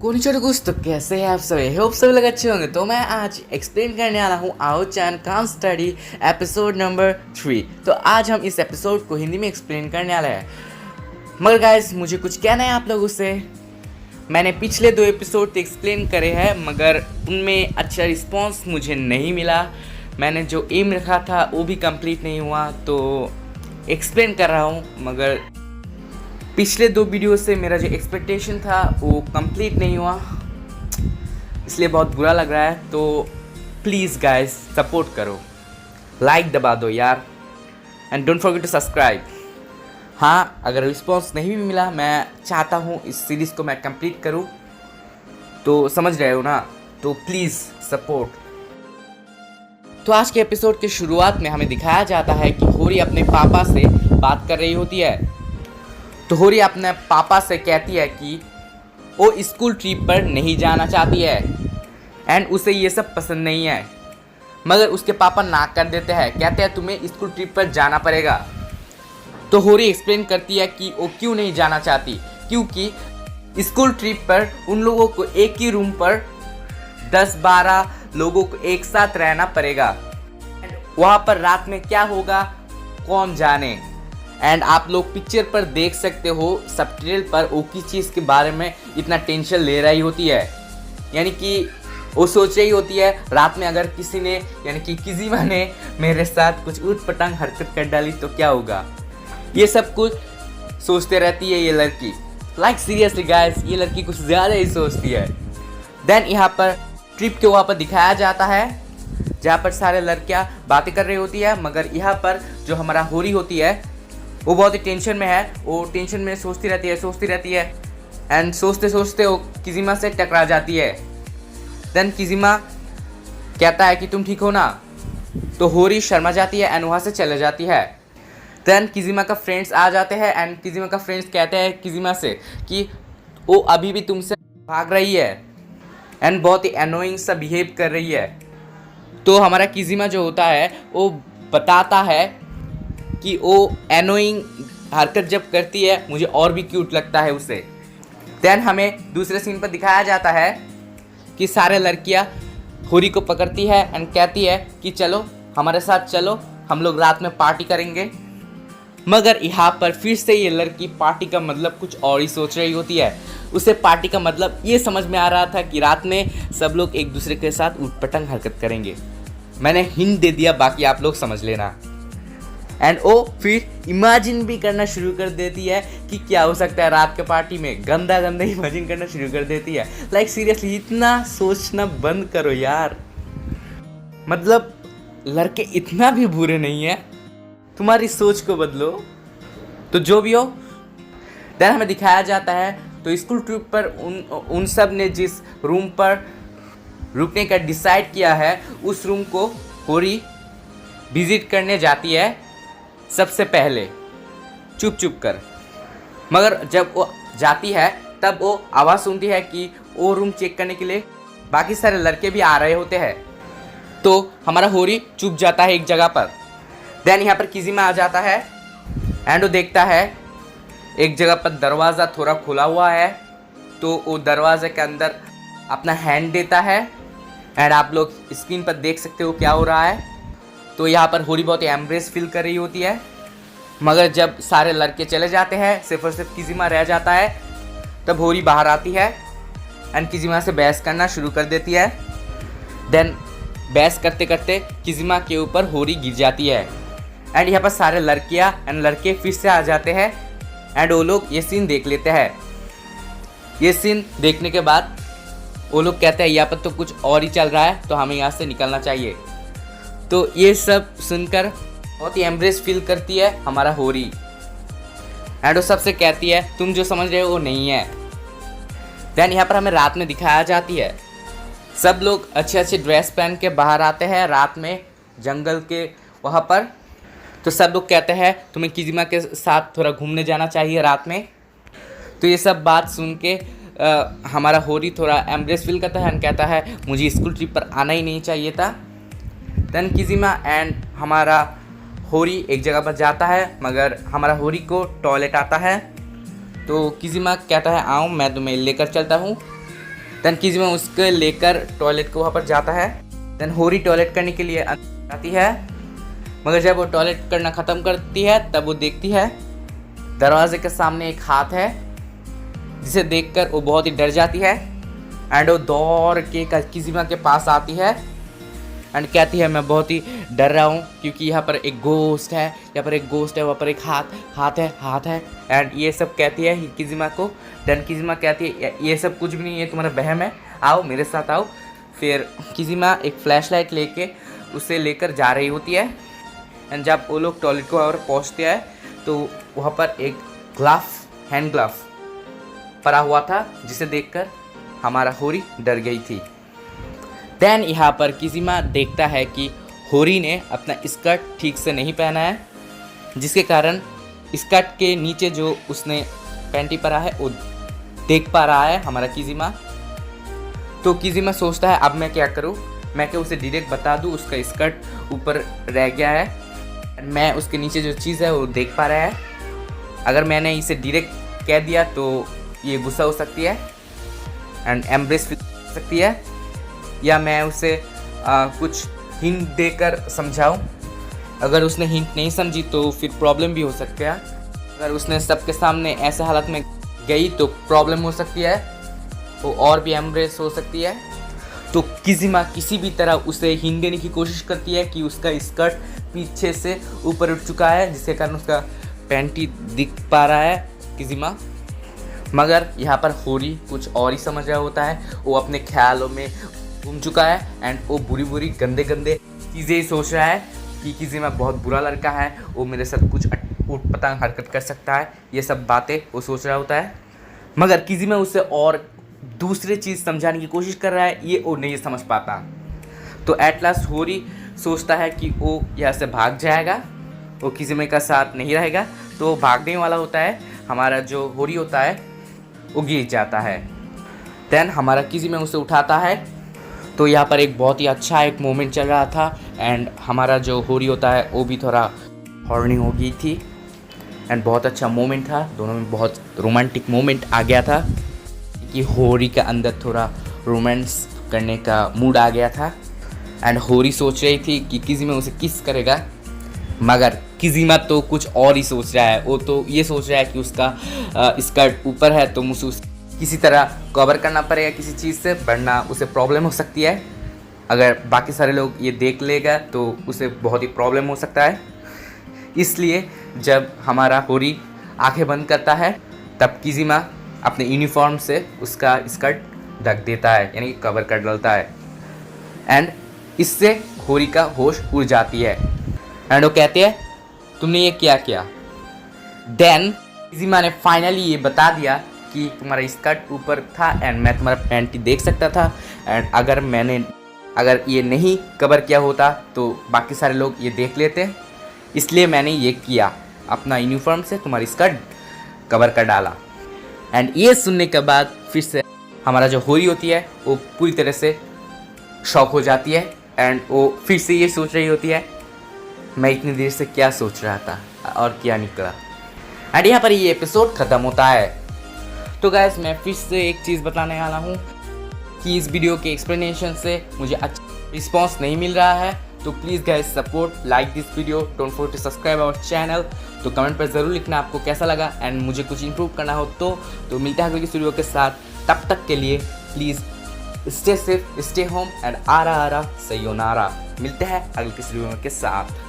Konnichiwa कुछ तो कैसे हैं आप सभी। होप सभी लोग अच्छे होंगे। तो मैं आज एक्सप्लेन करने वाला हूँ आओ चान कान स्टडी एपिसोड नंबर 3। तो आज हम इस एपिसोड को हिंदी में एक्सप्लेन करने वाले हैं। मगर गाइस मुझे कुछ कहना है आप लोगों से। मैंने पिछले 2 एपिसोड तो एक्सप्लेन करे हैं मगर उनमें अच्छा रिस्पॉन्स मुझे नहीं मिला। मैंने जो एम रखा था वो भी कंप्लीट नहीं हुआ, तो एक्सप्लेन कर रहा हूँ। मगर पिछले 2 वीडियो से मेरा जो एक्सपेक्टेशन था वो कंप्लीट नहीं हुआ, इसलिए बहुत बुरा लग रहा है। तो प्लीज़ गाइस सपोर्ट करो, लाइक दबा दो यार, and don't forget to subscribe. हाँ, अगर रिस्पॉन्स नहीं भी मिला, मैं चाहता हूँ इस सीरीज़ को मैं कंप्लीट करूँ, तो समझ रहे हो ना। तो प्लीज़ सपोर्ट। तो आज के एपिसोड के शुरुआत में हमें दिखाया जाता है कि होरी अपने पापा से बात कर रही होती है। तो होरी अपने पापा से कहती है कि वो स्कूल ट्रिप पर नहीं जाना चाहती है एंड उसे ये सब पसंद नहीं है। मगर उसके पापा ना कर देते हैं, कहते हैं तुम्हें स्कूल ट्रिप पर जाना पड़ेगा। तो होरी एक्सप्लेन करती है कि वो क्यों नहीं जाना चाहती, क्योंकि स्कूल ट्रिप पर उन लोगों को एक ही रूम पर 10-12 लोगों को एक साथ रहना पड़ेगा। वहाँ पर रात में क्या होगा कौन जाने। एंड आप लोग पिक्चर पर देख सकते हो, सबटाइटल पर वो किस चीज़ के बारे में इतना टेंशन ले रही होती है। यानी कि वो सोच रही होती है रात में अगर किसी ने यानी कि किजिमा ने मेरे साथ कुछ ऊट पटांग हरकत कर डाली तो क्या होगा। ये सब कुछ सोचते रहती है ये लड़की। लाइक सीरियसली गाइस, ये लड़की कुछ ज़्यादा ही सोचती है। देन यहाँ पर ट्रिप के वहाँ पर दिखाया जाता है जहाँ पर सारे लड़कियाँ बातें कर रही होती है। मगर यहाँ पर जो हमारा होरी होती है वो बहुत ही टेंशन में है। वो टेंशन में सोचती रहती है एंड सोचते सोचते वो किजिमा से टकरा जाती है। देन किजिमा कहता है कि तुम ठीक हो ना। तो होरी शर्मा जाती है एंड वहाँ से चले जाती है। देन किजिमा का फ्रेंड्स आ जाते हैं एंड किजिमा का फ्रेंड्स कहते हैं किजिमा से कि वो अभी भी तुमसे भाग रही है एंड बहुत ही एनोइंग सा बिहेव कर रही है। तो हमारा किजिमा जो होता है वो बताता है कि वो एनोइंग हरकत जब करती है मुझे और भी क्यूट लगता है उसे। देन हमें दूसरे सीन पर दिखाया जाता है कि सारे लड़कियां होरी को पकड़ती है एंड कहती है कि चलो हमारे साथ चलो, हम लोग रात में पार्टी करेंगे। मगर यहाँ पर फिर से ये लड़की पार्टी का मतलब कुछ और ही सोच रही होती है। उसे पार्टी का मतलब ये समझ में आ रहा था कि रात में सब लोग एक दूसरे के साथ उटपटंग हरकत करेंगे। मैंने हिंट दे दिया, बाकी आप लोग समझ लेना। एंड वो फिर इमेजिन भी करना शुरू कर देती है कि क्या हो सकता है रात के पार्टी में। गंदा गंदा इमेजिन करना शुरू कर देती है। लाइक सीरियसली इतना सोचना बंद करो यार। मतलब लड़के इतना भी बुरे नहीं है, तुम्हारी सोच को बदलो। तो जो भी हो, देन हमें दिखाया जाता है तो स्कूल ट्रिप पर उन सब ने जिस रूम पर रुकने का डिसाइड किया है उस रूम को होरी विजिट करने जाती है सबसे पहले चुप चुप कर। मगर जब वो जाती है तब वो आवाज़ सुनती है कि वो रूम चेक करने के लिए बाकी सारे लड़के भी आ रहे होते हैं। तो हमारा होरी चुप जाता है एक जगह पर। देन यहाँ पर किजिमा आ जाता है एंड वो देखता है एक जगह पर दरवाज़ा थोड़ा खुला हुआ है। तो वो दरवाजे के अंदर अपना हैंड देता है एंड आप लोग स्क्रीन पर देख सकते हो क्या हो रहा है। तो यहाँ पर होरी बहुत ही एम्ब्रेस फील कर रही होती है। मगर जब सारे लड़के चले जाते हैं, सिर्फ और सिर्फ किजिमा रह जाता है, तब होरी बाहर आती है एंड किजिमा से बहस करना शुरू कर देती है। देन बहस करते करते किजिमा के ऊपर होरी गिर जाती है एंड यहाँ पर सारे लड़कियाँ एंड लड़के फिर से आ जाते हैं एंड वो लोग ये सीन देख लेते हैं। ये सीन देखने के बाद वो लोग कहते हैं यहाँ पर तो कुछ और ही चल रहा है, तो हमें यहाँ से निकलना चाहिए। तो ये सब सुनकर बहुत ही एम्ब्रेस फील करती है हमारा होरी एंड वो सबसे कहती है तुम जो समझ रहे हो वो नहीं है। देन यहाँ पर हमें रात में दिखाया जाती है सब लोग अच्छे अच्छे ड्रेस पहन के बाहर आते हैं रात में जंगल के वहाँ पर। तो सब लोग कहते हैं तुम्हें किजिमा के साथ थोड़ा घूमने जाना चाहिए रात में। तो ये सब बात सुन के हमारा होरी थोड़ा एम्ब्रेस फील करता है एंड कहता है मुझे स्कूल ट्रिप पर आना ही नहीं चाहिए था। देन किजिमा एंड हमारा होरी एक जगह पर जाता है, मगर हमारा होरी को टॉयलेट आता है। तो किजिमा कहता है आओ मैं तुम्हें लेकर चलता हूँ। देन किजिमा उसके लेकर टॉयलेट को वहाँ पर जाता है। देन होरी टॉयलेट करने के लिए आती है, मगर जब वो टॉयलेट करना ख़त्म करती है तब वो देखती है दरवाजे के सामने एक हाथ है, जिसे देखकर वो बहुत ही डर जाती है। एंड वो दौड़ के किजिमा के पास आती है एंड कहती है मैं बहुत ही डर रहा हूँ क्योंकि यहाँ पर एक गोस्ट है, यहाँ पर एक गोस्ट है, वहाँ पर एक हाथ है एंड ये सब कहती है किजिमा को। देन किजिमा कहती है ये सब कुछ भी नहीं है, तुम्हारा वहम है, आओ मेरे साथ आओ। फिर किजिमा एक फ्लैशलाइट लेके उसे लेकर जा रही होती है एंड जब वो लोग टॉयलेट को और पहुँचते हैं तो वहाँ पर एक हैंड ग्लव पड़ा हुआ था, जिसे देखकर हमारा होरी डर गई थी। देन यहाँ पर किजिमा देखता है कि होरी ने अपना स्कर्ट ठीक से नहीं पहना है, जिसके कारण स्कर्ट के नीचे जो उसने पैंटी पहना है वो देख पा रहा है हमारा किजिमा। तो किजिमा सोचता है अब मैं क्या करूँ, मैं क्या उसे डायरेक्ट बता दूँ उसका स्कर्ट ऊपर रह गया है, मैं उसके नीचे जो चीज़ है वो देख पा रहा है। अगर मैंने इसे डायरेक्ट कह दिया तो ये गुस्सा हो सकती है एंड एम्ब्रेस सकती है, या मैं उसे कुछ हिंट देकर समझाऊं। अगर उसने हिंट नहीं समझी तो फिर प्रॉब्लम भी हो सकती है। अगर उसने सबके सामने ऐसे हालत में गई तो प्रॉब्लम हो सकती है, वो और भी एम्ब्रेस हो सकती है। तो किजिमा किसी भी तरह उसे हिंट देने की कोशिश करती है कि उसका स्कर्ट पीछे से ऊपर उठ चुका है, जिसके कारण उसका पैंटी दिख पा रहा है किजिमा। मगर यहाँ पर होरी कुछ और ही समझ रहा होता है, वो अपने ख्यालों में घूम चुका है एंड वो बुरी गंदे चीज़ें ही सोच रहा है कि किजिमा बहुत बुरा लड़का है, वो मेरे साथ कुछ ऊटपटांग हरकत कर सकता है, ये सब बातें वो सोच रहा होता है। मगर किजिमा उसे और दूसरी चीज़ समझाने की कोशिश कर रहा है, ये वो नहीं समझ पाता। तो एट लास्ट होरी सोचता है कि वो यहाँ से भाग जाएगा, वो किजिमा का साथ नहीं रहेगा। तो भागने वाला होता है, हमारा जो होरी होता है वो गिर जाता है। देन हमारा किजिमा उसे उठाता है। तो यहाँ पर एक बहुत ही अच्छा एक मोमेंट चल रहा था एंड हमारा जो होरी होता है वो भी थोड़ा हॉर्नी हो गई थी एंड बहुत अच्छा मोमेंट था, दोनों में बहुत रोमांटिक मोमेंट आ गया था कि होरी के अंदर थोड़ा रोमांस करने का मूड आ गया था एंड होरी सोच रही थी कि किजिमा उसे किस करेगा, मगर किजिमा तो कुछ और ही सोच रहा है। वो तो ये सोच रहा है कि उसका स्कर्ट ऊपर है तो मुझे किसी तरह कवर करना पड़ेगा किसी चीज़ से, वरना उसे प्रॉब्लम हो सकती है। अगर बाकी सारे लोग ये देख लेगा तो उसे बहुत ही प्रॉब्लम हो सकता है। इसलिए जब हमारा होरी आंखें बंद करता है तब किजिमा अपने यूनिफॉर्म से उसका स्कर्ट ढक देता है, यानी कि कवर कर डालता है एंड इससे होरी का होश उड़ जाती है एंड वो कहते हैं तुमने ये क्या किया। देन किजिमा ने फाइनली ये बता दिया कि तुम्हारा स्कर्ट ऊपर था एंड मैं तुम्हारा पैंटी देख सकता था एंड अगर ये नहीं कवर किया होता तो बाकी सारे लोग ये देख लेते, इसलिए मैंने ये किया, अपना यूनिफॉर्म से तुम्हारी स्कर्ट कवर कर डाला। एंड ये सुनने के बाद फिर से हमारा जो होरी होती है वो पूरी तरह से शॉक हो जाती है एंड वो फिर से ये सोच रही होती है मैं इतनी देर से क्या सोच रहा था और क्या निकला। एंड यहाँ पर ये एपिसोड ख़त्म होता है। तो गाइस मैं फिर से एक चीज़ बताने वाला हूँ कि इस वीडियो के एक्सप्लेनेशन से मुझे अच्छा रिस्पॉन्स नहीं मिल रहा है, तो please guys support, like this video, don't forget to subscribe our channel. तो कमेंट पर ज़रूर लिखना आपको कैसा लगा एंड मुझे कुछ इंप्रूव करना हो तो मिलता है अगले किसी वीडियो के साथ। तब तक के लिए please stay safe, stay home and आरा सयोनारा। मिलते हैं अगले किसी वीडियो के साथ।